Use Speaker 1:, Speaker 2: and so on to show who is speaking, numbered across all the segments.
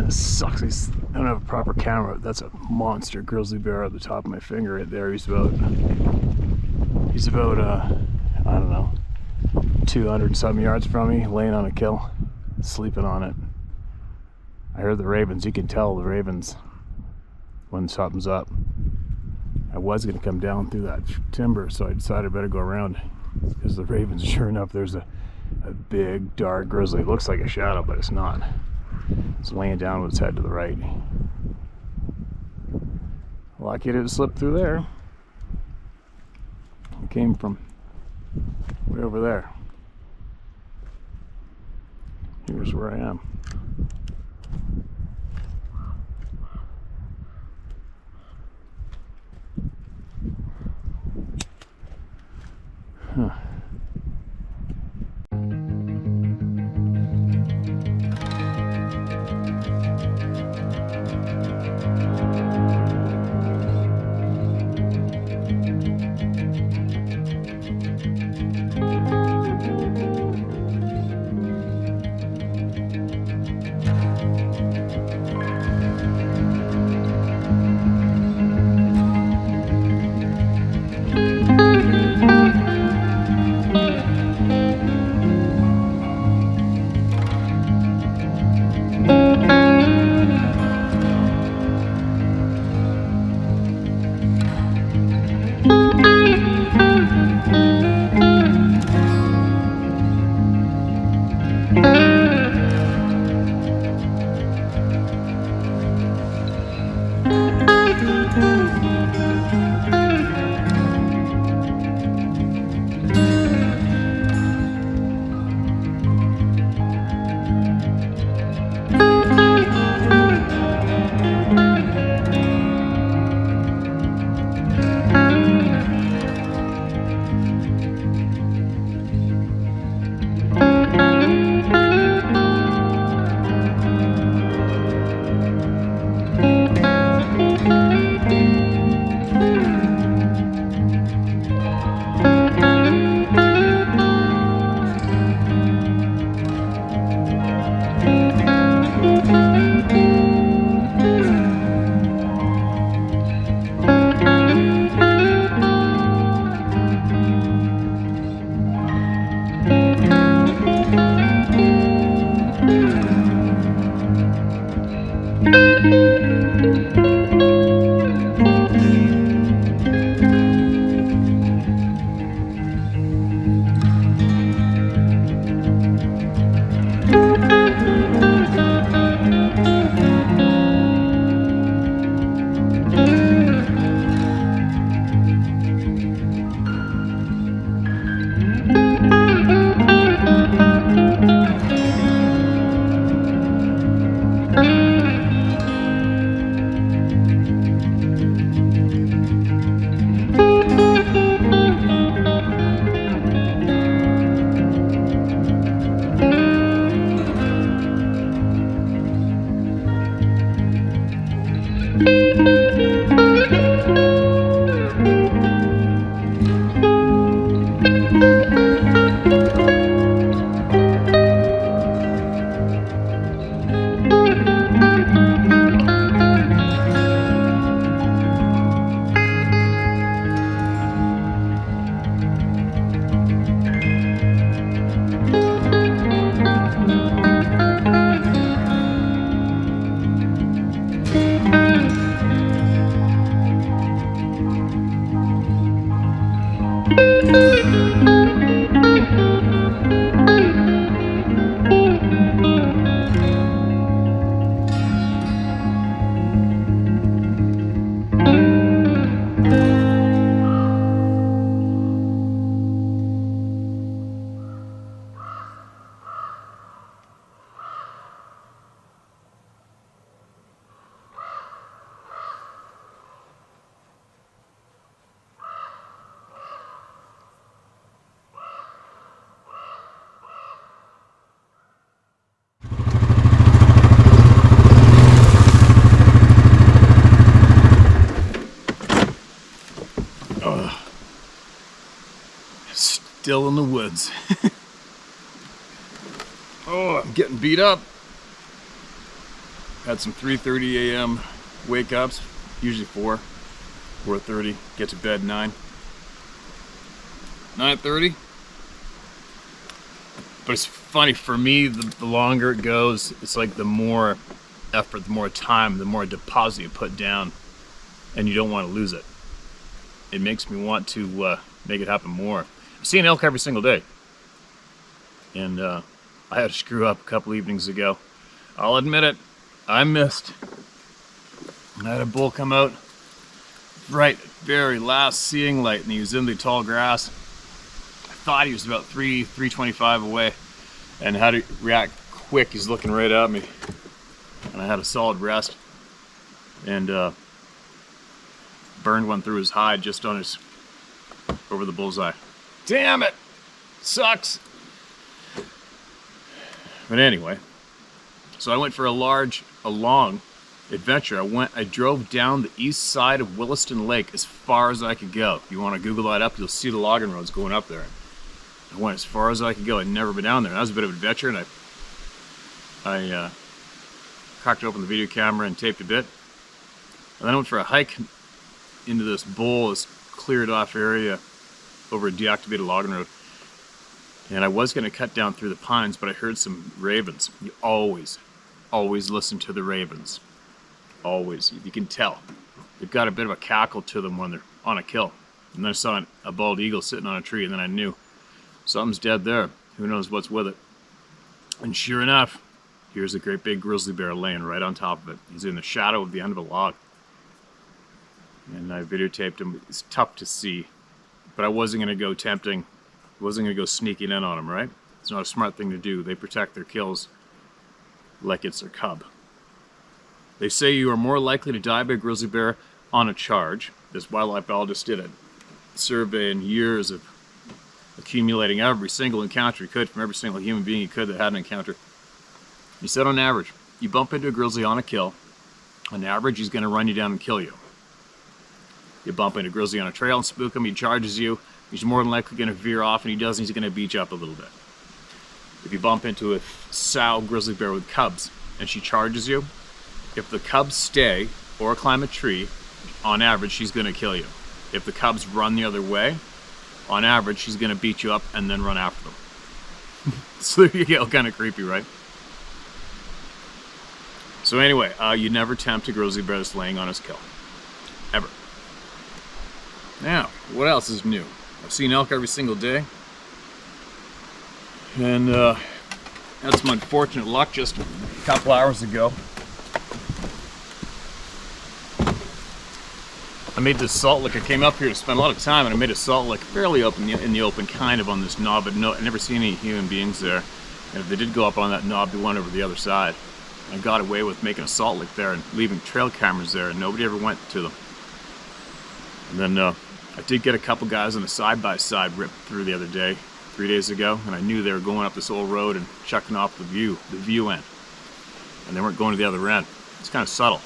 Speaker 1: Kind of sucks. I don't have a proper camera. That's a monster grizzly bear at the top of my finger right there. He's about I don't know, 200 and something yards from me, laying on a kill, sleeping on it. I heard the ravens. You can tell the ravens when something's up. I was going to come down through that timber, so I decided I better go around, because the ravens, sure enough, there's a big dark grizzly. It looks like a shadow, but it's not. It's laying down with its head to the right. Lucky it didn't slip through there. It came from way over there. Here's where I am. Huh. Still in the woods. Oh, I'm getting beat up. Had some 3:30 a.m. wake ups, usually 4:30, get to bed 9:30. But it's funny, for me, the longer it goes, it's like the more effort, the more time, the more deposit you put down, and you don't want to lose it. It makes me want to make it happen more. I see an elk every single day, and I had to screw up a couple evenings ago. I'll admit it, I missed. I had a bull come out right very last seeing light, and he was in the tall grass. I thought he was about 325 away, and had to react quick. He's looking right at me, and I had a solid rest, and burned one through his hide just on his, over the bullseye. Damn it! Sucks! But anyway, so I went for a long adventure. I drove down the east side of Williston Lake as far as I could go. If you want to Google that up, you'll see the logging roads going up there. I went as far as I could go. I'd never been down there. That was a bit of an adventure, and I cracked open the video camera and taped a bit. And then I went for a hike into this bowl, this cleared off area over a deactivated logging road. And I was going to cut down through the pines, but I heard some ravens. You always listen to the ravens. Always. You can tell. They've got a bit of a cackle to them when they're on a kill. And then I saw a bald eagle sitting on a tree, and then I knew something's dead there. Who knows what's with it? And sure enough, here's a great big grizzly bear laying right on top of it. He's in the shadow of the end of a log. And I videotaped him. It's tough to see, but I wasn't going to go tempting. I wasn't going to go sneaking in on him, right? It's not a smart thing to do. They protect their kills like it's their cub. They say you are more likely to die by a grizzly bear on a charge. This wildlife biologist did a survey in years of accumulating every single encounter he could from every single human being he could that had an encounter. He said on average, you bump into a grizzly on a kill, on average he's going to run you down and kill you. You bump into a grizzly on a trail and spook him, he charges you, he's more than likely going to veer off, and he doesn't, he's going to beat you up a little bit. If you bump into a sow grizzly bear with cubs and she charges you, if the cubs stay or climb a tree, on average she's going to kill you. If the cubs run the other way, on average she's going to beat you up and then run after them. So there you go, kind of creepy, right? So anyway, you never tempt a grizzly bear that's laying on his kill. Ever. Now, what else is new? I've seen elk every single day. And had some unfortunate luck just a couple hours ago. I made this salt lick. I came up here to spend a lot of time, and I made a salt lick fairly open in the open, kind of on this knob, but no, I never seen any human beings there. And if they did go up on that knob, they went over the other side. I got away with making a salt lick there and leaving trail cameras there, and nobody ever went to them. And then I did get a couple guys on a side-by-side ripped through the other day, 3 days ago, and I knew they were going up this old road and checking off the view end. And they weren't going to the other end. It's kind of subtle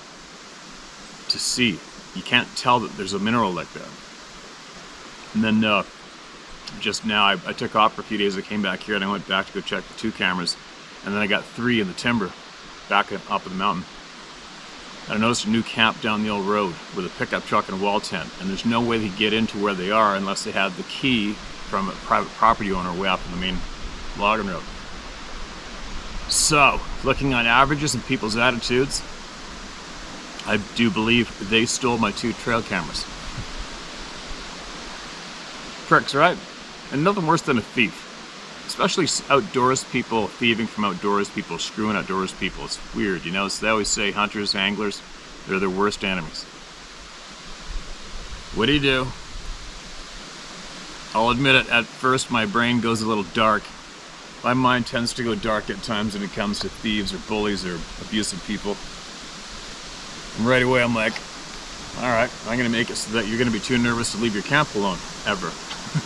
Speaker 1: to see. You can't tell that there's a mineral lick there. And then just now, I took off for a few days. I came back here and I went back to go check the 2 cameras. And then I got 3 in the timber back up in the mountain. And I noticed a new camp down the old road with a pickup truck and a wall tent. And there's no way they get into where they are unless they have the key from a private property owner way up in the main logging road. So, looking on averages and people's attitudes, I do believe they stole my 2 trail cameras. Pricks, right? And nothing worse than a thief. Especially outdoors people thieving from outdoors people, screwing outdoors people. It's weird, you know. So they always say hunters, anglers, they're their worst enemies. What do you do? I'll admit it, at first my brain goes a little dark. My mind tends to go dark at times when it comes to thieves or bullies or abusive people. And right away I'm like, alright, I'm going to make it so that you're going to be too nervous to leave your camp alone, ever.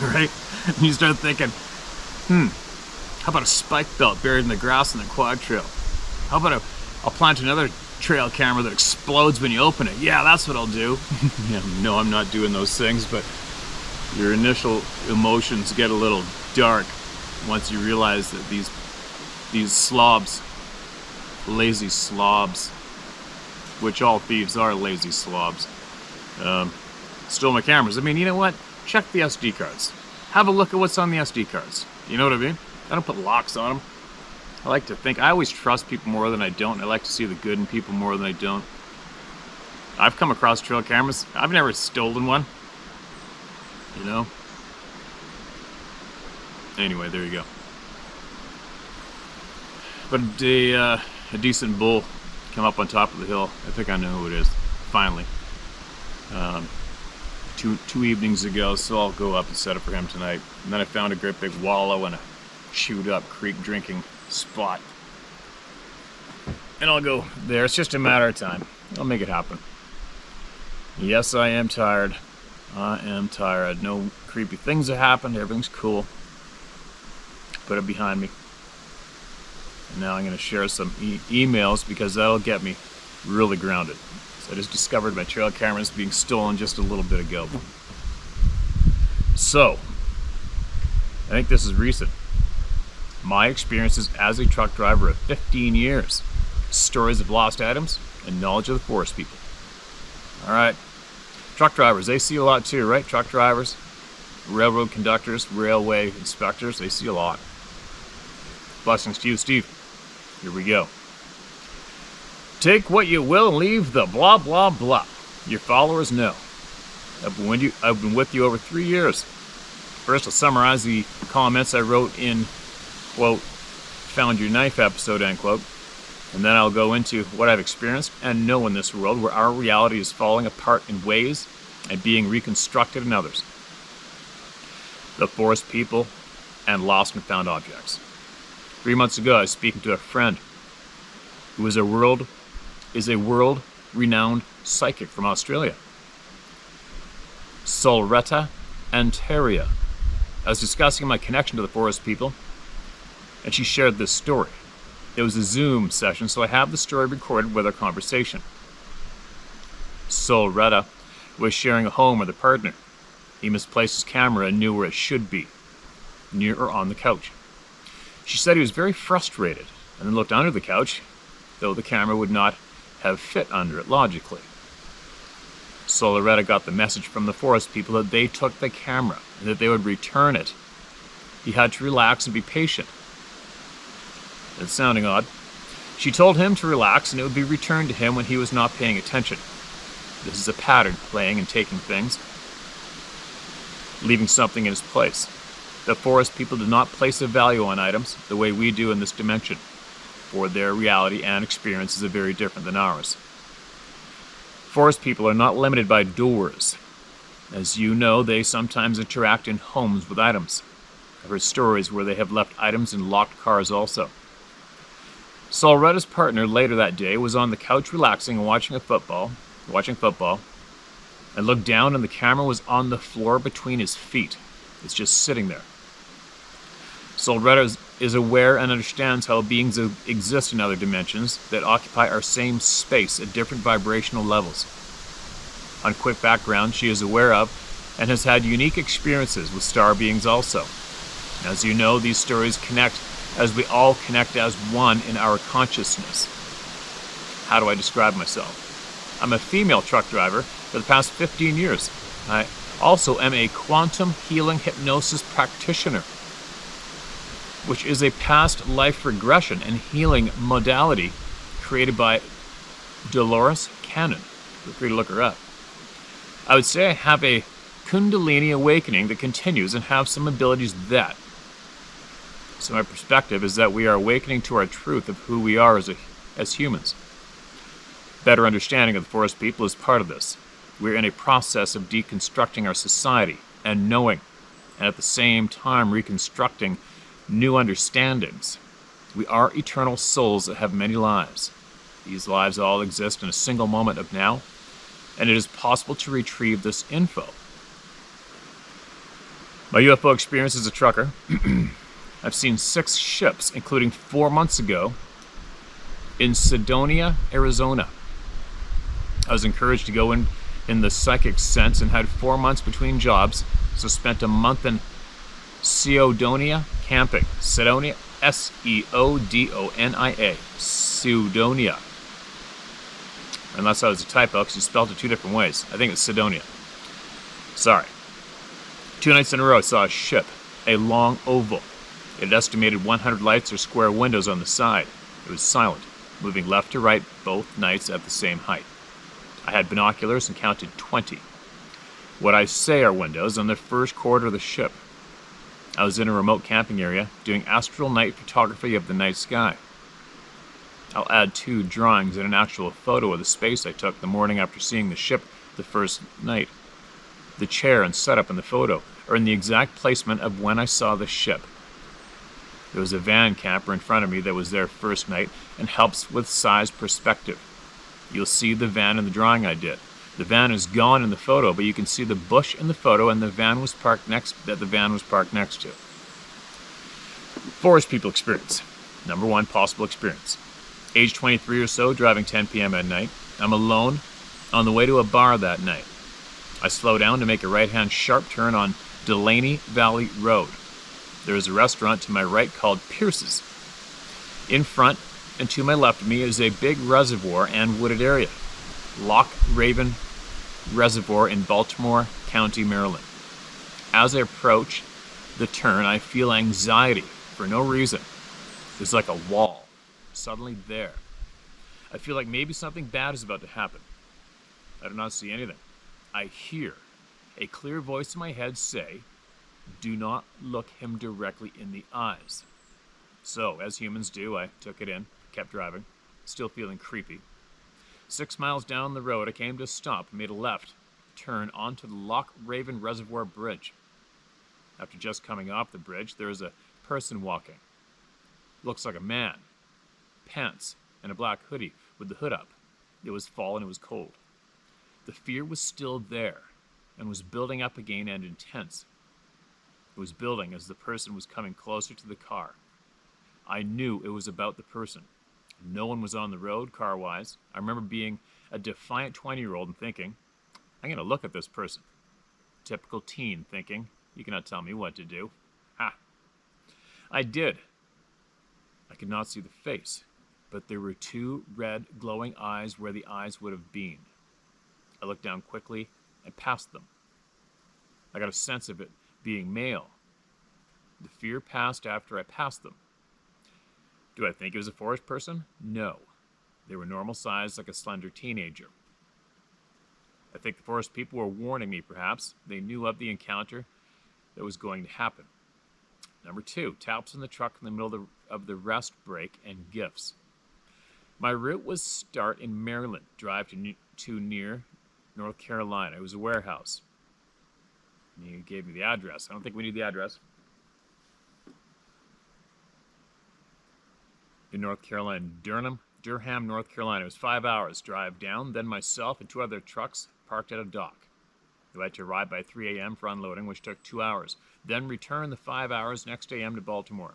Speaker 1: Right? And you start thinking, how about a spike belt buried in the grass in the quad trail? How about I'll plant another trail camera that explodes when you open it. Yeah, that's what I'll do. Yeah, no, I'm not doing those things, but your initial emotions get a little dark once you realize that these slobs, lazy slobs, which all thieves are lazy slobs, stole my cameras. I mean, you know what? Check the SD cards. Have a look at what's on the SD cards. You know what I mean? I don't put locks on them. I like to think, I always trust people more than I don't. I like to see the good in people more than I don't. I've come across trail cameras. I've never stolen one. You know? Anyway, there you go. But a decent bull come up on top of the hill. I think I know who it is. Finally. Two evenings ago, so I'll go up and set up for him tonight. And then I found a great big wallow and a chewed up creek drinking spot. And I'll go there. It's just a matter of time. I'll make it happen. Yes, I am tired. I am tired. No creepy things have happened. Everything's cool. Put it behind me. And now I'm going to share some emails because that'll get me really grounded. So I just discovered my trail cameras being stolen just a little bit ago. So, I think this is recent. My experiences as a truck driver of 15 years. Stories of lost items and knowledge of the forest people. Alright. Truck drivers, they see a lot too, right? Truck drivers, railroad conductors, railway inspectors, they see a lot. Blessings to you, Steve. Here we go. Take what you will and leave the blah, blah, blah. Your followers know. I've been with you over 3 years. First, I'll summarize the comments I wrote in, quote, Found Your Knife episode, end quote. And then I'll go into what I've experienced and know in this world where our reality is falling apart in ways and being reconstructed in others. The forest people and lost and found objects. 3 months ago, I was speaking to a friend who is a world-renowned psychic from Australia. Solretta Antaria. I was discussing my connection to the forest people, and she shared this story. It was a Zoom session, so I have the story recorded with our conversation. Solretta was sharing a home with a partner. He misplaced his camera and knew where it should be, near or on the couch. She said he was very frustrated, and then looked under the couch, though the camera would not have fit under it logically. Solretta got the message from the forest people that they took the camera, and that they would return it. He had to relax and be patient. It's sounding odd. She told him to relax and it would be returned to him when he was not paying attention. This is a pattern, playing and taking things, leaving something in its place. The forest people do not place a value on items the way we do in this dimension, for their reality and experience is very different than ours. Forest people are not limited by doors. As you know, they sometimes interact in homes with items. I've heard stories where they have left items in locked cars also. Solretta's partner later that day was on the couch relaxing and watching football, and looked down and the camera was on the floor between his feet. It's just sitting there. Solretta is aware and understands how beings exist in other dimensions that occupy our same space at different vibrational levels. On quick background, she is aware of and has had unique experiences with star beings also. As you know, these stories connect as we all connect as one in our consciousness. How do I describe myself? I'm a female truck driver for the past 15 years. I also am a quantum healing hypnosis practitioner, which is a past life regression and healing modality created by Dolores Cannon. Feel free to look her up. I would say I have a Kundalini awakening that continues and have some abilities that. So my perspective is that we are awakening to our truth of who we are as humans. Better understanding of the forest people is part of this. We're in a process of deconstructing our society and knowing, and at the same time reconstructing new understandings. We are eternal souls that have many lives. These lives all exist in a single moment of now, and it is possible to retrieve this info. My UFO experience as a trucker, I've seen 6 ships, including 4 months ago in Sedonia, Arizona. I was encouraged to go in the psychic sense and had 4 months between jobs, so spent a month in Sedonia camping. Sedonia, S-E-O-D-O-N-I-A. Sedonia.
Speaker 2: Unless that was a typo, because you spelled it two different ways. I think it's Sidonia. Sorry. 2 nights in a row I saw a ship, a long oval. It had estimated 100 lights or square windows on the side. It was silent, moving left to right both nights at the same height. I had binoculars and counted 20. What I say are windows on the first quarter of the ship. I was in a remote camping area doing astral night photography of the night sky. I'll add 2 drawings and an actual photo of the space I took the morning after seeing the ship the first night. The chair and setup in the photo are in the exact placement of when I saw the ship. There was a van camper in front of me that was there first night and helps with size perspective. You'll see the van in the drawing I did. The van is gone in the photo, but you can see the bush in the photo and the van was parked next to. Forest people experience. Number 1 possible experience. Age 23 or so, driving 10 p.m. at night. I'm alone on the way to a bar that night. I slow down to make a right-hand sharp turn on Delaney Valley Road. There is a restaurant to my right called Pierce's. In front and to my left of me is a big reservoir and wooded area. Loch Raven Reservoir in Baltimore County, Maryland. As I approach the turn, I feel anxiety for no reason. There's like a wall suddenly there. I feel like maybe something bad is about to happen. I do not see anything. I hear a clear voice in my head say, "Do not look him directly in the eyes." So, as humans do, I took it in, kept driving, still feeling creepy. 6 miles down the road, I came to a stop and made a left turn onto the Loch Raven Reservoir Bridge. After just coming off the bridge, there is a person walking. Looks like a man. Pants and a black hoodie with the hood up. It was fall and it was cold. The fear was still there and was building up again and intense. It was building as the person was coming closer to the car. I knew it was about the person. No one was on the road, car-wise. I remember being a defiant 20-year-old and thinking, I'm going to look at this person. Typical teen thinking, you cannot tell me what to do. Ha! I did. I could not see the face, but there were 2 red, glowing eyes where the eyes would have been. I looked down quickly and passed them. I got a sense of it being male. The fear passed after I passed them. Do I think it was a forest person? No. They were normal size, like a slender teenager. I think the forest people were warning me, perhaps. They knew of the encounter that was going to happen. Number 2, taps in the truck in the middle of the rest break and gifts. My route was start in Maryland, drive to near North Carolina. It was a warehouse. You gave me the address. I don't think we need the address. In North Carolina, Durham, North Carolina. It was 5 hours drive down, then myself and 2 other trucks parked at a dock. We had to arrive by 3 a.m. for unloading, which took 2 hours. Then return the 5 hours next a.m. to Baltimore.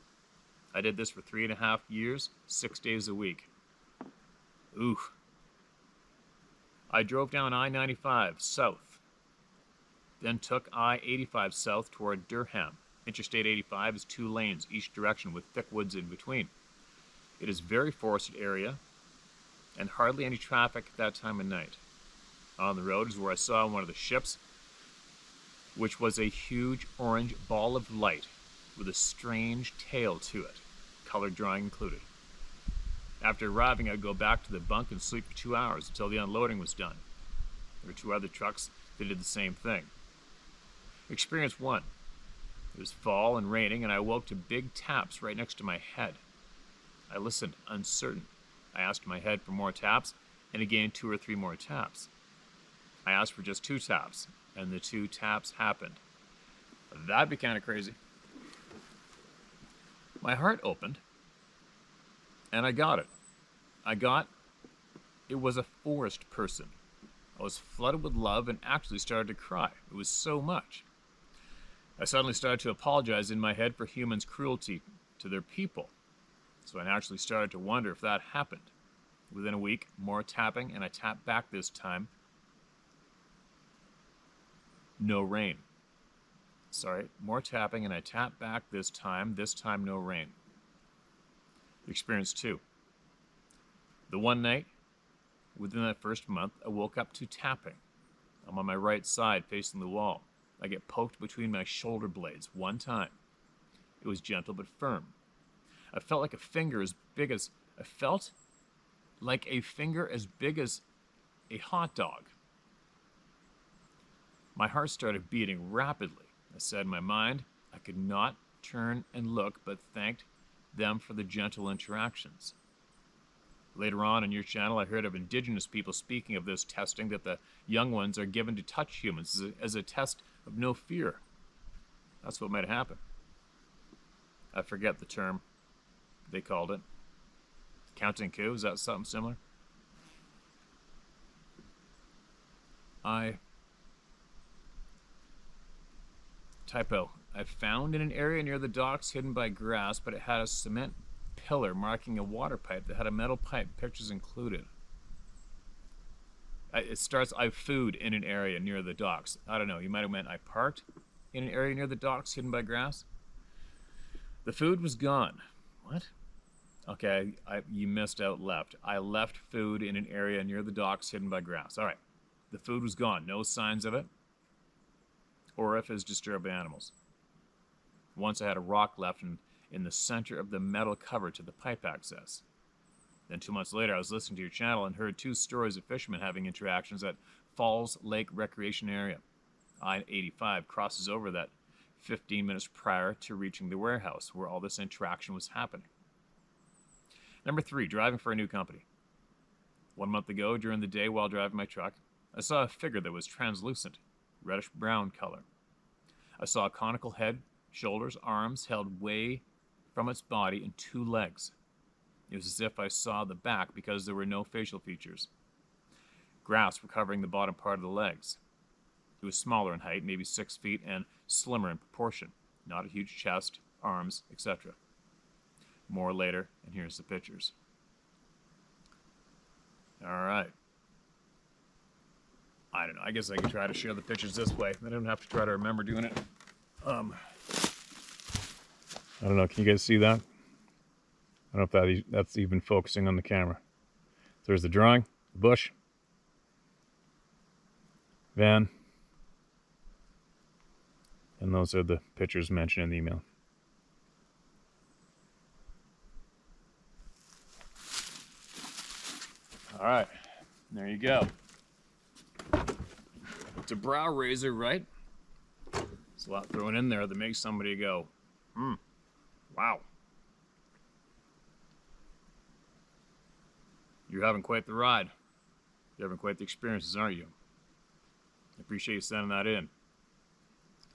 Speaker 2: I did this for 3.5 years, 6 days a week. Ooh. I drove down I-95 south, then took I-85 south toward Durham. Interstate 85 is 2 lanes each direction with thick woods in between. It is very forested area and hardly any traffic at that time of night. On the road is where I saw one of the ships, which was a huge orange ball of light with a strange tail to it, colored drawing included. After arriving, I'd go back to the bunk and sleep for 2 hours until the unloading was done. There were 2 other trucks that did the same thing. Experience 1. It was fall and raining, and I woke to big taps right next to my head. I listened, uncertain. I asked my head for more taps, and again 2 or 3 more taps. I asked for just 2 taps, and the 2 taps happened. That'd be kind of crazy. My heart opened, and I got it. It was a forest person. I was flooded with love and actually started to cry. It was so much. I suddenly started to apologize in my head for humans' cruelty to their people. So I naturally started to wonder if that happened. Within a week, more tapping, and I tapped back this time. No rain. More tapping, and I tapped back this time no rain. Experience 2. The one night, Within that first month, I woke up to tapping. I'm on my right side facing the wall. I get poked between my shoulder blades one time. It was gentle but firm. I felt like a finger as big as a hot dog. My heart started beating rapidly. I said in my mind I could not turn and look, but thanked them for the gentle interactions. Later on in your channel, I heard of indigenous people speaking of this testing that the young ones are given to touch humans as a test of no fear. That's what might happen. I forget the term they called it. Counting coup, is that something similar? Typo. I found in an area near the docks hidden by grass, but it had a cement pillar marking a water pipe that had a metal pipe, pictures included. It starts, I food in an area near the docks. I don't know, you might have meant I parked in an area near the docks hidden by grass. The food was gone. What? Okay, you missed out left. I left food in an area near the docks hidden by grass. All right, the food was gone. No signs of it, or if it's disturbed animals. Once I had a rock left in the center of the metal cover to the pipe access. Then 2 months later, I was listening to your channel and heard 2 stories of fishermen having interactions at Falls Lake Recreation Area. I-85 crosses over that 15 minutes prior to reaching the warehouse where all this interaction was happening. Number 3, driving for a new company. 1 month ago, during the day while driving my truck, I saw a figure that was translucent, reddish-brown color. I saw a conical head, shoulders, arms held way from its body and 2 legs. It was as if I saw the back because there were no facial features. Grass were covering the bottom part of the legs. It was smaller in height, maybe 6 feet, and slimmer in proportion. Not a huge chest, arms, etc. More later, and here's the pictures. All right. I don't know. I guess I can try to share the pictures this way. I don't have to try to remember doing it. I don't know. Can you guys see that? I don't know if that's even focusing on the camera. There's the drawing, the bush, van, and those are the pictures mentioned in the email. All right, there you go. It's a brow razor, right? There's a lot thrown in there that makes somebody go, wow. You're having quite the ride. You're having quite the experiences, aren't you? I appreciate you sending that in.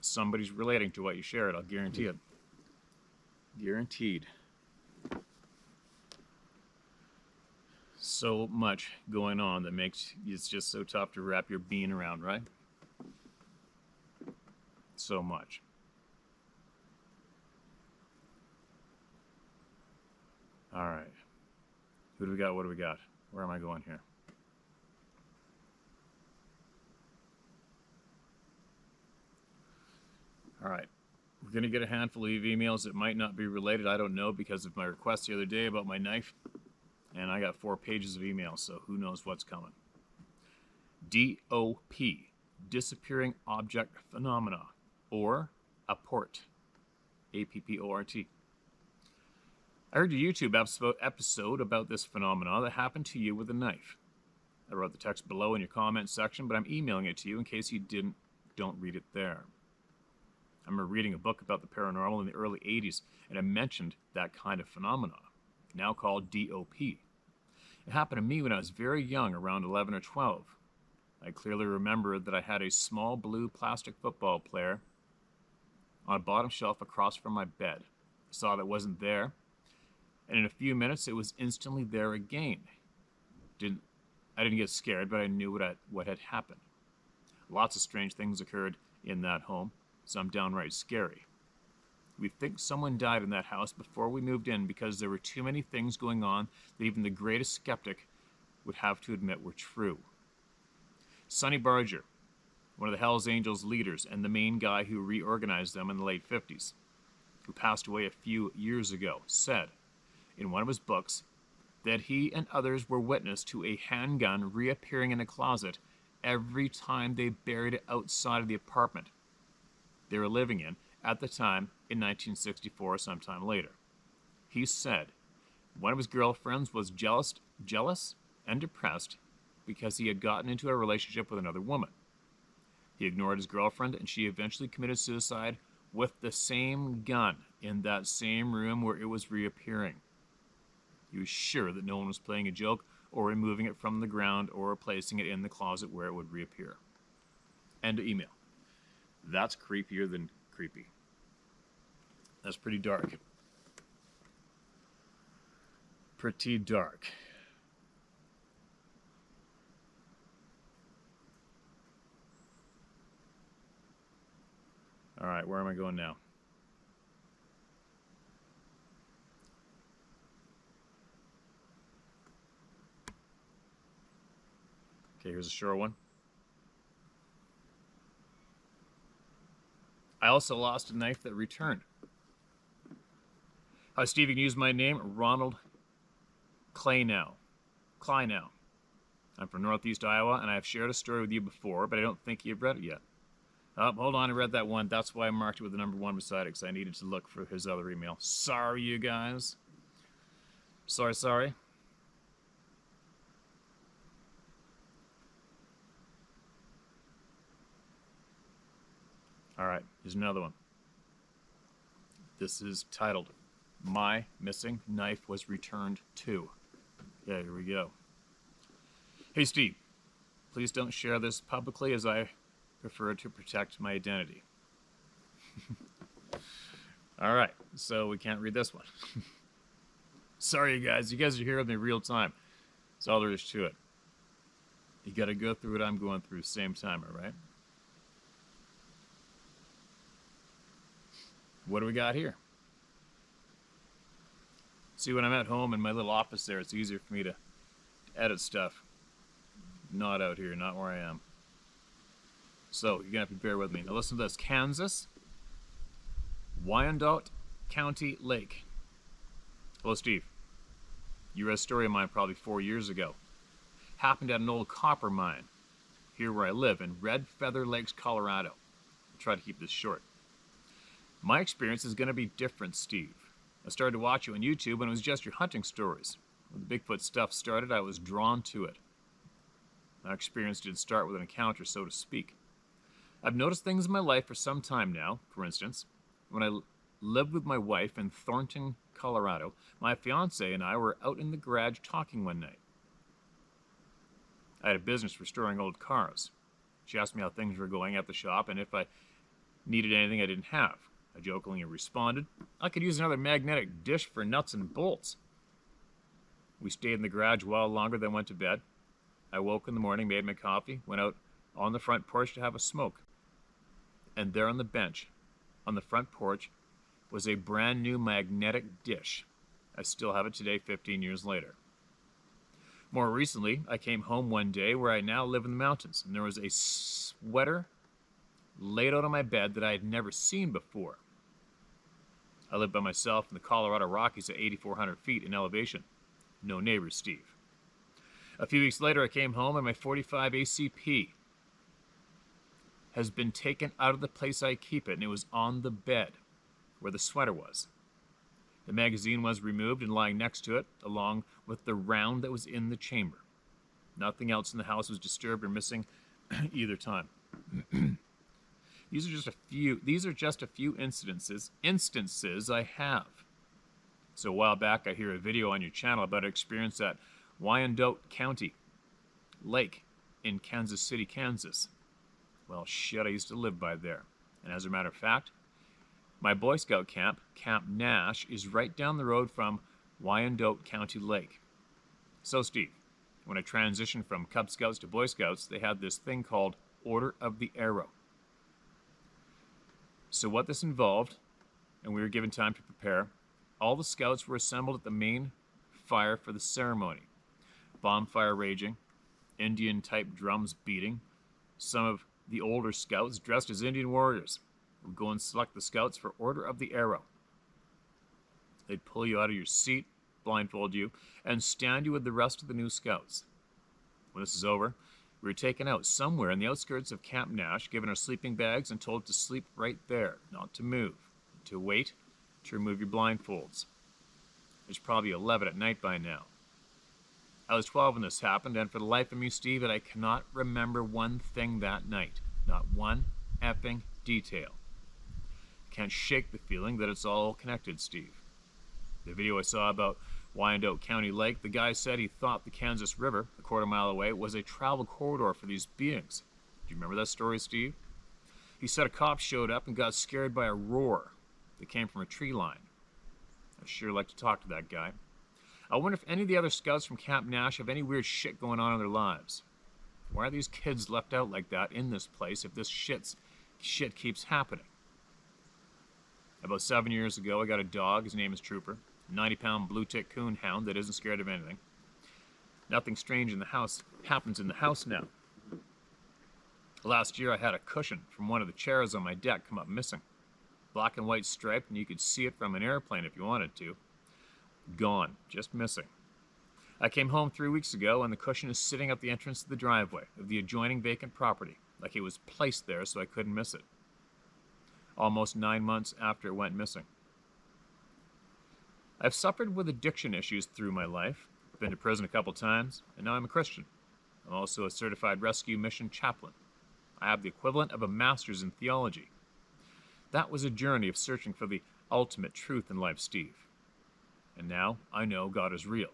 Speaker 2: Somebody's relating to what you shared, I'll guarantee it. Guaranteed. So much going on that makes it's just so tough to wrap your being around, right? So much. All right. Who do we got? What do we got? Where am I going here? All right. We're going to get a handful of emails that might not be related. I don't know because of my request the other day about my knife. And I got 4 pages of emails, so who knows what's coming. DOP, Disappearing Object Phenomena, or APPORT, A-P-P-O-R-T. I heard your YouTube episode about this phenomena that happened to you with a knife. I wrote the text below in your comment section, but I'm emailing it to you in case you don't read it there. I remember reading a book about the paranormal in the early 80s, and I mentioned that kind of phenomena, now called DOP. It happened to me when I was very young, around 11 or 12. I clearly remember that I had a small blue plastic football player on a bottom shelf across from my bed. I saw that it wasn't there, and in a few minutes it was instantly there again. I didn't get scared, but I knew what had happened. Lots of strange things occurred in that home, some downright scary. We think someone died in that house before we moved in because there were too many things going on that even the greatest skeptic would have to admit were true. Sonny Barger, one of the Hells Angels leaders and the main guy who reorganized them in the late 50s, who passed away a few years ago, said in one of his books that he and others were witness to a handgun reappearing in a closet every time they buried it outside of the apartment they were living in at the time in 1964 or sometime later. He said one of his girlfriends was jealous and depressed because he had gotten into a relationship with another woman. He ignored his girlfriend, and she eventually committed suicide with the same gun in that same room where it was reappearing. He was sure that no one was playing a joke or removing it from the ground or placing it in the closet where it would reappear. End of email. That's creepier than creepy. That's pretty dark. Pretty dark. All right, where am I going now? Okay, here's a short one. I also lost a knife that returned. Hi, Steve. You can use my name, Ronald Kleinow. I'm from Northeast Iowa, and I've shared a story with you before, but I don't think you've read it yet. Hold on, I read that one. That's why I marked it with the number 1 beside it, because I needed to look for his other email. Sorry, you guys. Sorry. All right, here's another one. This is titled, My Missing Knife Was Returned To. Yeah, here we go. Hey, Steve. Please don't share this publicly, as I prefer to protect my identity. All right, so we can't read this one. Sorry, you guys. You guys are here with me real time. That's all there is to it. You got to go through what I'm going through same time, all right? What do we got here? See, when I'm at home in my little office there, it's easier for me to edit stuff. Not out here, not where I am. So, you're going to have to bear with me. Now listen to this. Kansas, Wyandotte County Lake. Hello, Steve. You read a story of mine probably 4 years ago. Happened at an old copper mine, here where I live, in Red Feather Lakes, Colorado. I'll try to keep this short. My experience is going to be different, Steve. I started to watch you on YouTube when it was just your hunting stories. When the Bigfoot stuff started, I was drawn to it. My experience didn't start with an encounter, so to speak. I've noticed things in my life for some time now. For instance, when I lived with my wife in Thornton, Colorado, my fiance and I were out in the garage talking one night. I had a business restoring old cars. She asked me how things were going at the shop and if I needed anything I didn't have. I jokingly responded, I could use another magnetic dish for nuts and bolts. We stayed in the garage a while longer, then went to bed. I woke in the morning, made my coffee, went out on the front porch to have a smoke. And there on the bench, on the front porch, was a brand new magnetic dish. I still have it today, 15 years later. More recently, I came home one day where I now live in the mountains, and there was a sweater laid out on my bed that I had never seen before. I live by myself in the Colorado Rockies at 8,400 feet in elevation. No neighbors, Steve. A few weeks later, I came home and my .45 ACP has been taken out of the place I keep it, and it was on the bed where the sweater was. The magazine was removed and lying next to it, along with the round that was in the chamber. Nothing else in the house was disturbed or missing either time. These are just a few instances I have. So a while back, I hear a video on your channel about an experience at Wyandotte County Lake in Kansas City, Kansas. Well, shit, I used to live by there. And as a matter of fact, my Boy Scout camp, Camp Nash, is right down the road from Wyandotte County Lake. So, Steve, when I transitioned from Cub Scouts to Boy Scouts, they had this thing called Order of the Arrow. So what this involved, and we were given time to prepare, all the scouts were assembled at the main fire for the ceremony. Bonfire raging, Indian-type drums beating. Some of the older scouts, dressed as Indian warriors, would go and select the scouts for Order of the Arrow. They'd pull you out of your seat, blindfold you, and stand you with the rest of the new scouts. When this is over, we were taken out somewhere in the outskirts of Camp Nash, given our sleeping bags, and told to sleep right there, not to move, to wait, to remove your blindfolds. It's probably 11 at night by now. I was 12 when this happened, and for the life of me, Steve, I cannot remember one thing that night. Not one effing detail. Can't shake the feeling that it's all connected, Steve. The video I saw about Wyandotte County Lake, the guy said he thought the Kansas River, a quarter mile away, was a travel corridor for these beings. Do you remember that story, Steve? He said a cop showed up and got scared by a roar that came from a tree line. I'd sure like to talk to that guy. I wonder if any of the other scouts from Camp Nash have any weird shit going on in their lives. Why are these kids left out like that in this place if this shit keeps happening? About 7 years ago, I got a dog. His name is Trooper. A 90-pound blue-tick coon hound that isn't scared of anything. Nothing strange in the house happens in the house now. Last year, I had a cushion from one of the chairs on my deck come up missing. Black and white striped, and you could see it from an airplane if you wanted to. Gone. Just missing. I came home 3 weeks ago, and the cushion is sitting at the entrance to the driveway of the adjoining vacant property, like it was placed there so I couldn't miss it. Almost 9 months after it went missing. I've suffered with addiction issues through my life, been to prison a couple times, and now I'm a Christian. I'm also a certified rescue mission chaplain. I have the equivalent of a master's in theology. That was a journey of searching for the ultimate truth in life, Steve. And now I know God is real.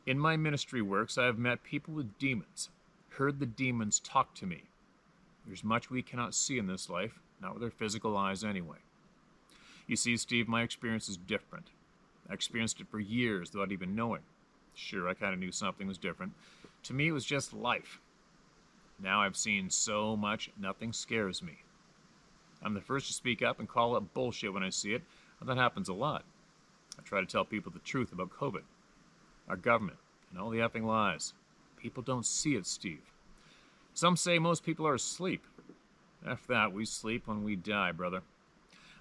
Speaker 2: In my ministry works, I have met people with demons, heard the demons talk to me. There's much we cannot see in this life, not with our physical eyes anyway. You see, Steve, my experience is different. I experienced it for years without even knowing. Sure, I kind of knew something was different. To me, it was just life. Now I've seen so much, nothing scares me. I'm the first to speak up and call it bullshit when I see it, and that happens a lot. I try to tell people the truth about COVID, our government, and all the effing lies. People don't see it, Steve. Some say most people are asleep. After that, we sleep when we die, brother.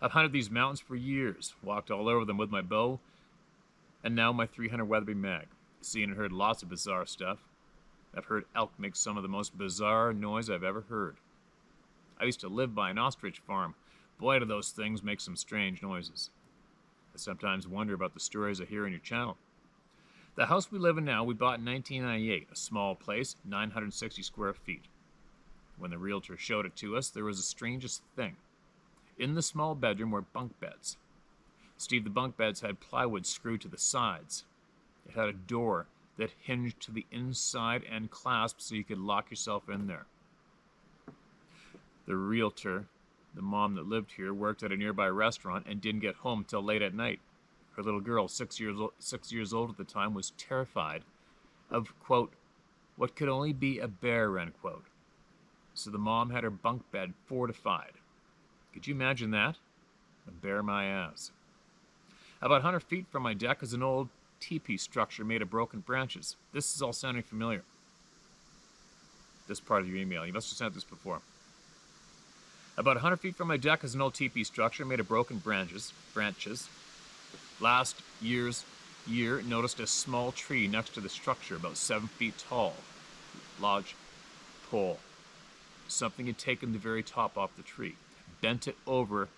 Speaker 2: I've hunted these mountains for years, walked all over them with my bow, and now my 300 Weatherby mag. Seen and heard lots of bizarre stuff. I've heard elk make some of the most bizarre noise I've ever heard. I used to live by an ostrich farm. Boy, do those things make some strange noises. I sometimes wonder about the stories I hear on your channel. The house we live in now, we bought in 1998, a small place, 960 square feet. When the realtor showed it to us, there was the strangest thing. In the small bedroom were bunk beds. Steve, the bunk beds had plywood screwed to the sides. It had a door that hinged to the inside and clasped so you could lock yourself in there. The realtor, the mom that lived here, worked at a nearby restaurant and didn't get home till late at night. Her little girl, 6 years old at the time, was terrified of, quote, what could only be a bear, end quote. So the mom had her bunk bed fortified. Could you imagine that? A bear my ass. About 100 feet from my deck is an old teepee structure made of broken branches. This is all sounding familiar. This part of your email. You must have sent this before. About 100 feet from my deck is an old teepee structure made of broken branches. Last year, noticed a small tree next to the structure, about 7 feet tall. Large pole. Something had taken the very top off the tree, bent it over,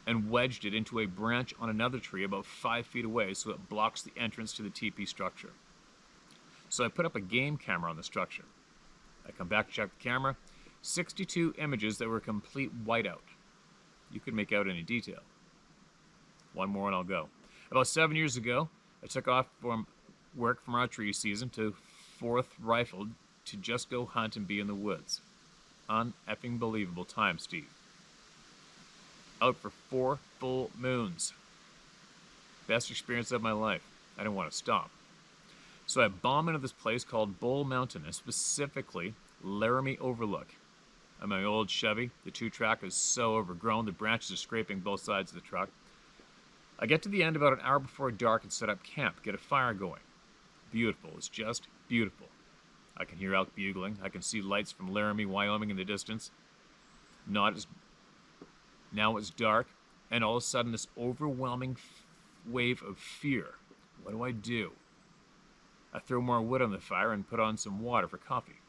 Speaker 2: and wedged it into a branch on another tree about 5 feet away so it blocks the entrance to the teepee structure. So I put up a game camera on the structure. I come back to check the camera. 62 images that were complete whiteout. You could make out any detail. One more and I'll go. About 7 years ago, I took off from work from archery season to 4th Rifled to just go hunt and be in the woods. Un-effing believable time, Steve. Out for 4 full moons. Best experience of my life. I didn't want to stop. So I bombed into this place called Bull Mountain, and specifically Laramie Overlook. On my old Chevy, the 2-track is so overgrown the branches are scraping both sides of the truck. I get to the end about an hour before dark and set up camp, get a fire going. Beautiful, it's just beautiful. I can hear elk bugling, I can see lights from Laramie, Wyoming in the distance. Now it's dark, and all of a sudden this overwhelming wave of fear. What do? I throw more wood on the fire and put on some water for coffee.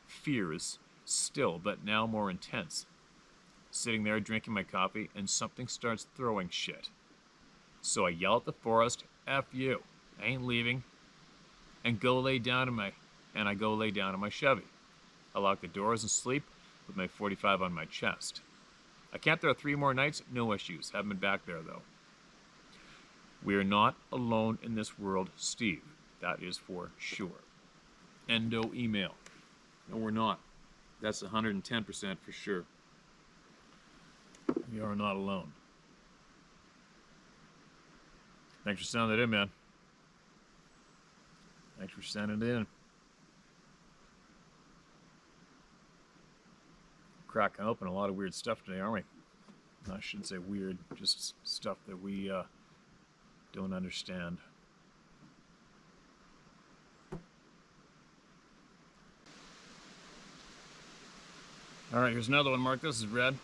Speaker 2: Fear is still, but now more intense. Sitting there drinking my coffee, and something starts throwing shit. So I yell at the forest, F you, I ain't leaving, and go lay down in my Chevy. I lock the doors and sleep with my 45 on my chest. I camped there 3 more nights, no issues. Haven't been back there though. We are not alone in this world, Steve. That is for sure. Endo email. No, we're not. That's 110% for sure. We are not alone. Thanks for sending it in, man. Thanks for sending it in. Cracking open a lot of weird stuff today, aren't we? I shouldn't say weird, just stuff that we don't understand. All right, here's another one, Mark. This is red.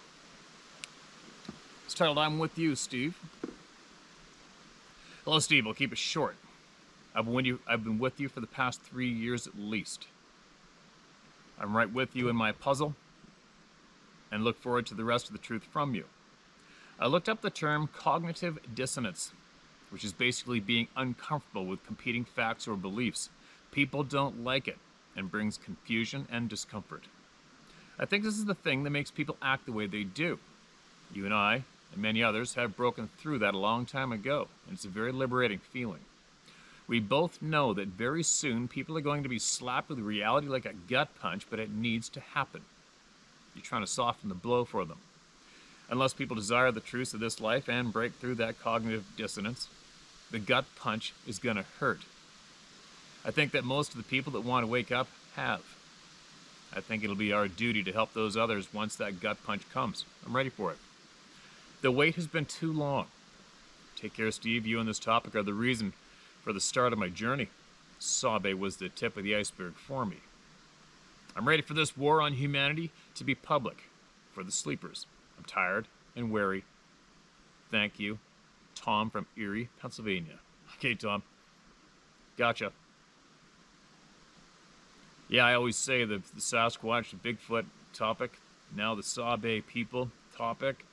Speaker 2: It's titled, I'm with you, Steve. Hello, Steve. I'll keep it short. I've been with you for the past 3 years at least. I'm right with you in my puzzle and look forward to the rest of the truth from you. I looked up the term cognitive dissonance, which is basically being uncomfortable with competing facts or beliefs. People don't like it and brings confusion and discomfort. I think this is the thing that makes people act the way they do. You and I, and many others, have broken through that a long time ago, and it's a very liberating feeling. We both know that very soon people are going to be slapped with reality like a gut punch, but it needs to happen. You're trying to soften the blow for them. Unless people desire the truths of this life and break through that cognitive dissonance, the gut punch is going to hurt. I think that most of the people that want to wake up have. I think it'll be our duty to help those others once that gut punch comes. I'm ready for it. The wait has been too long. Take care, Steve. You and this topic are the reason for the start of my journey. Sabe was the tip of the iceberg for me. I'm ready for this war on humanity to be public. For the sleepers. I'm tired and weary. Thank you. Tom from Erie, Pennsylvania. Okay, Tom. Gotcha. Yeah, I always say the Sasquatch, the Bigfoot topic, now the Sabe people topic.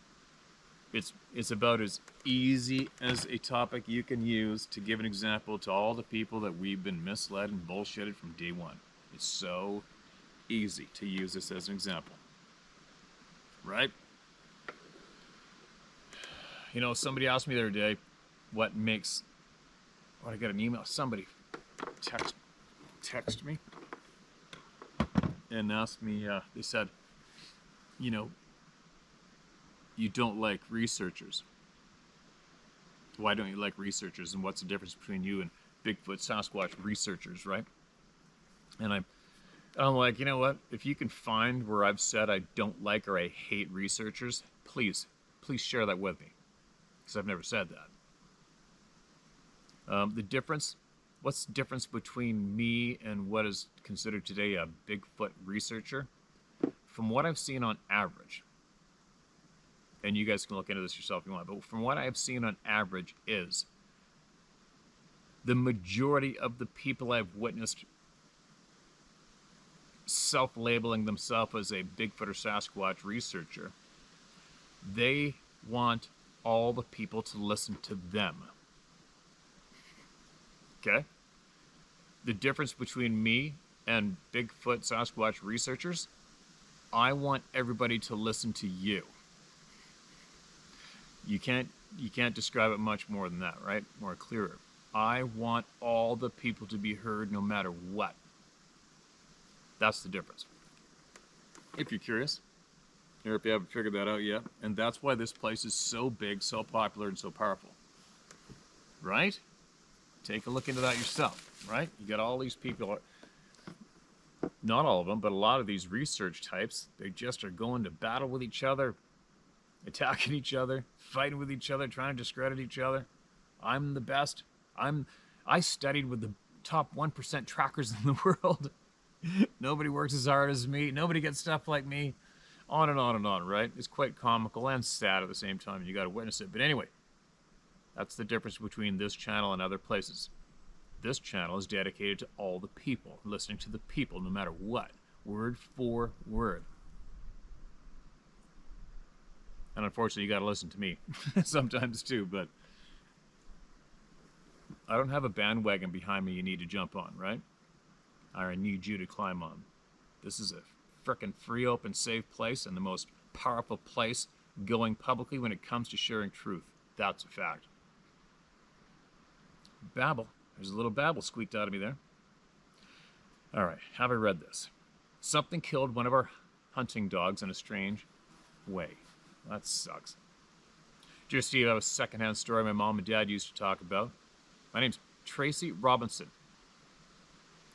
Speaker 2: It's about as easy as a topic you can use to give an example to all the people that we've been misled and bullshitted from day one. It's so easy to use this as an example. Right? You know, somebody asked me the other day I got an email. Somebody text me and asked me, they said, you know, you don't like researchers. Why don't you like researchers? And what's the difference between you and Bigfoot, Sasquatch researchers, right? And I'm like, you know what? If you can find where I've said I don't like or I hate researchers, please share that with me. Because I've never said that. What's the difference between me and what is considered today a Bigfoot researcher? From what I've seen on average, and you guys can look into this yourself if you want, but from what I've seen on average is the majority of the people I've witnessed self-labeling themselves as a Bigfoot or Sasquatch researcher, they want all the people to listen to them. Okay? The difference between me and Bigfoot, Sasquatch researchers, I want everybody to listen to you. You can't describe it much more than that, right? More clearer. I want all the people to be heard no matter what. That's the difference. If you're curious, or if you haven't figured that out yet, and that's why this place is so big, so popular, and so powerful. Right? Take a look into that yourself, right? You got all these people, not all of them, but a lot of these research types, they just are going to battle with each other, attacking each other, fighting with each other, trying to discredit each other. I'm the best. I studied with the top 1% trackers in the world. Nobody works as hard as me. Nobody gets stuff like me. On and on and on, right? It's quite comical and sad at the same time. You got to witness it. But anyway, That's the difference between this channel and other places. This channel is dedicated to all the people, listening to the people no matter what, word for word. And unfortunately, you got to listen to me sometimes too, but I don't have a bandwagon behind me you need to jump on, right? I need you to climb on. This is a frickin' free, open, safe place and the most powerful place going publicly when it comes to sharing truth. That's a fact. Babble. There's a little babble squeaked out of me there. All right, have I read this? Something killed one of our hunting dogs in a strange way. That sucks. Dear Steve, I have a secondhand story my mom and dad used to talk about. My name's Tracy Robinson.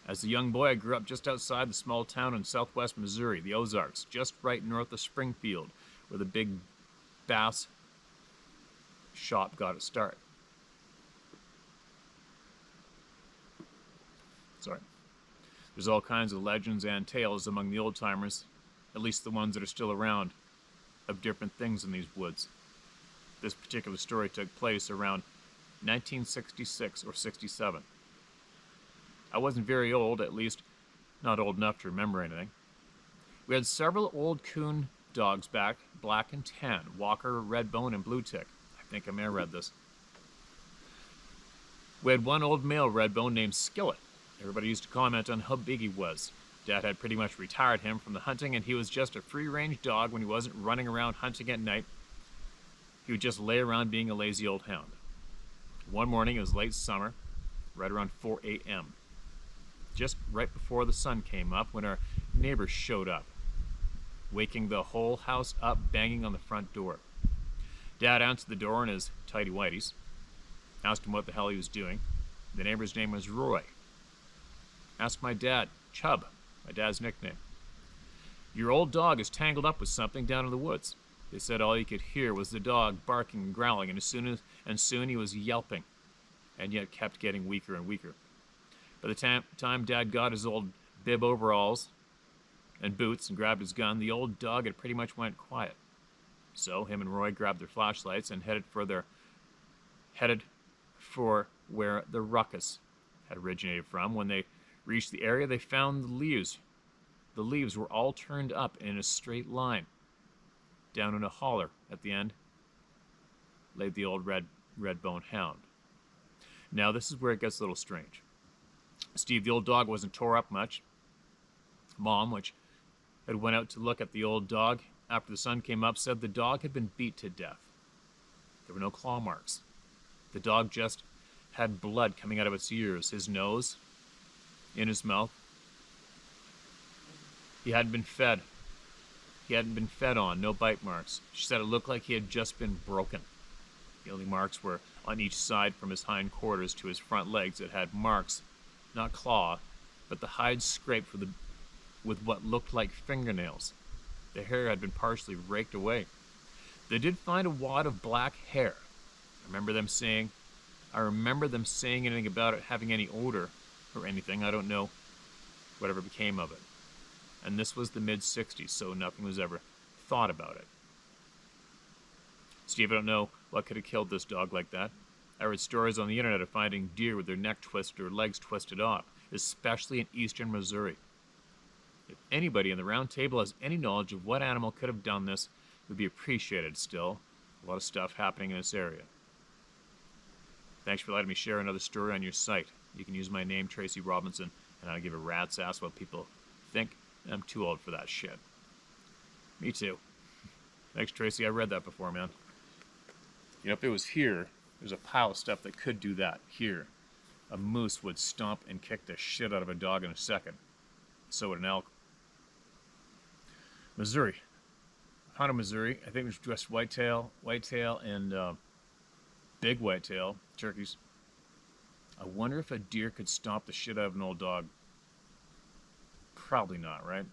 Speaker 2: As a young boy, I grew up just outside the small town in southwest Missouri, the Ozarks, just right north of Springfield, where the big bass shop got its start. Sorry. There's all kinds of legends and tales among the old-timers, at least the ones that are still around, of different things in these woods. This particular story took place around 1966 or 67. I wasn't very old, at least not old enough to remember anything. We had several old coon dogs back, black and tan, Walker, Redbone, and Blue Tick. I think I may have read this. We had one old male Redbone named Skillet. Everybody used to comment on how big he was. Dad had pretty much retired him from the hunting, and he was just a free-range dog when he wasn't running around hunting at night. He would just lay around being a lazy old hound. One morning, it was late summer, right around 4 a.m., just right before the sun came up, when our neighbors showed up, waking the whole house up, banging on the front door. Dad answered the door in his tighty-whities, asked him what the hell he was doing. The neighbor's name was Roy. Asked my dad, Chub, my dad's nickname. Your old dog is tangled up with something down in the woods. They said all you could hear was the dog barking and growling, and soon he was yelping, and yet kept getting weaker and weaker. By the time Dad got his old bib overalls and boots and grabbed his gun, the old dog had pretty much went quiet. So him and Roy grabbed their flashlights and headed for where the ruckus had originated from. When they reached the area, they found the leaves. The leaves were all turned up in a straight line. Down in a holler at the end laid the old red-bone hound. Now this is where it gets a little strange. Steve, the old dog wasn't tore up much. Mom, which had went out to look at the old dog after the sun came up, said the dog had been beat to death. There were no claw marks. The dog just had blood coming out of its ears, his nose, in his mouth. He hadn't been fed. He hadn't been fed on, no bite marks. She said it looked like he had just been broken. The only marks were on each side from his hind quarters to his front legs. It had marks, not claw, but the hide scraped with what looked like fingernails. The hair had been partially raked away. They did find a wad of black hair. I remember them saying anything about it having any odor or anything. I don't know whatever became of it. And this was the mid-60s, so nothing was ever thought about it. Steve, I don't know what could have killed this dog like that. I read stories on the internet of finding deer with their neck twisted or legs twisted off, especially in eastern Missouri. If anybody in the round table has any knowledge of what animal could have done this, it would be appreciated still. A lot of stuff happening in this area. Thanks for letting me share another story on your site. You can use my name, Tracy Robinson, and I don't give a rat's ass what people think. I'm too old for that shit. Me too. Thanks, Tracy. I read that before, man. You know, if it was here, there's a pile of stuff that could do that. Here, a moose would stomp and kick the shit out of a dog in a second. So would an elk. Missouri. Hunter, Missouri. I think there's just whitetail, and big whitetail, turkeys. I wonder if a deer could stomp the shit out of an old dog. Probably not, right?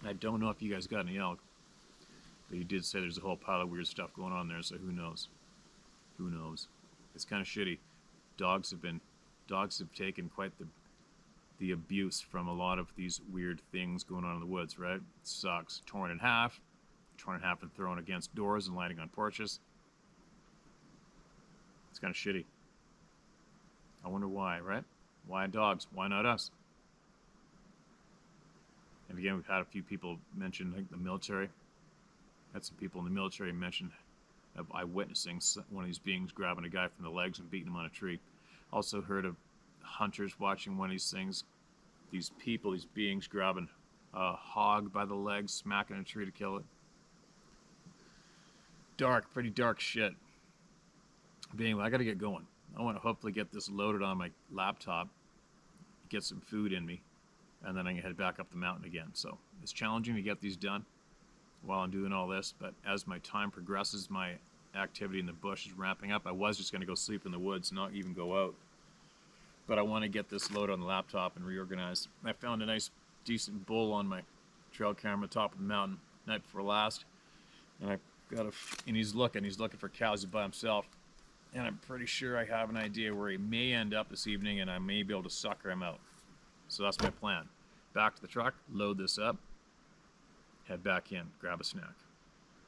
Speaker 2: I don't know if you guys got any elk, but you did say there's a whole pile of weird stuff going on there, so who knows? Who knows? It's kind of shitty. Dogs have taken quite the abuse from a lot of these weird things going on in the woods, right? It sucks. Torn in half and thrown against doors and landing on porches. It's kind of shitty. I wonder why, right? Why dogs? Why not us? And again, we've had a few people mention, like, the military. Had some people in the military mention of eyewitnessing one of these beings grabbing a guy from the legs and beating him on a tree. Also heard of hunters watching one of these things. These people, these beings grabbing a hog by the legs, smacking a tree to kill it. Dark, pretty dark shit. But anyway, I gotta get going. I want to hopefully get this loaded on my laptop, get some food in me, and then I can head back up the mountain again. So it's challenging to get these done while I'm doing all this, but as my time progresses, my activity in the bush is ramping up. I was just gonna go sleep in the woods, not even go out. But I want to get this loaded on the laptop and reorganize. I found a nice, decent bull on my trail camera top of the mountain night before last, and he's looking for cows by himself, and I'm pretty sure I have an idea where he may end up this evening, and I may be able to sucker him out. So that's my plan. Back to the truck, load this up, head back in, grab a snack.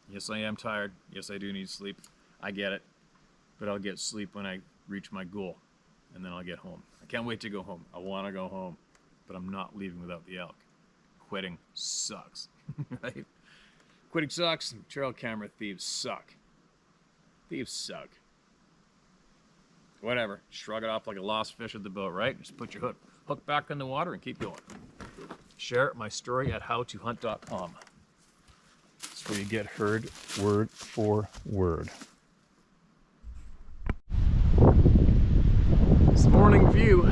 Speaker 2: Yes, I am tired. Yes, I do need sleep. I get it, but I'll get sleep when I reach my goal. And then I'll get home. I can't wait to go home. I want to go home, but I'm not leaving without the elk. Quitting sucks, right? Quitting sucks, and trail camera thieves suck. Thieves suck. Whatever, shrug it off like a lost fish at the boat, right? Just put your hook back in the water and keep going. Share my story at howtohunt.com. That's where you get heard word for word. It's the morning view.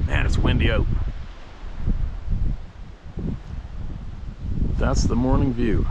Speaker 2: Man, it's windy out. That's the morning view.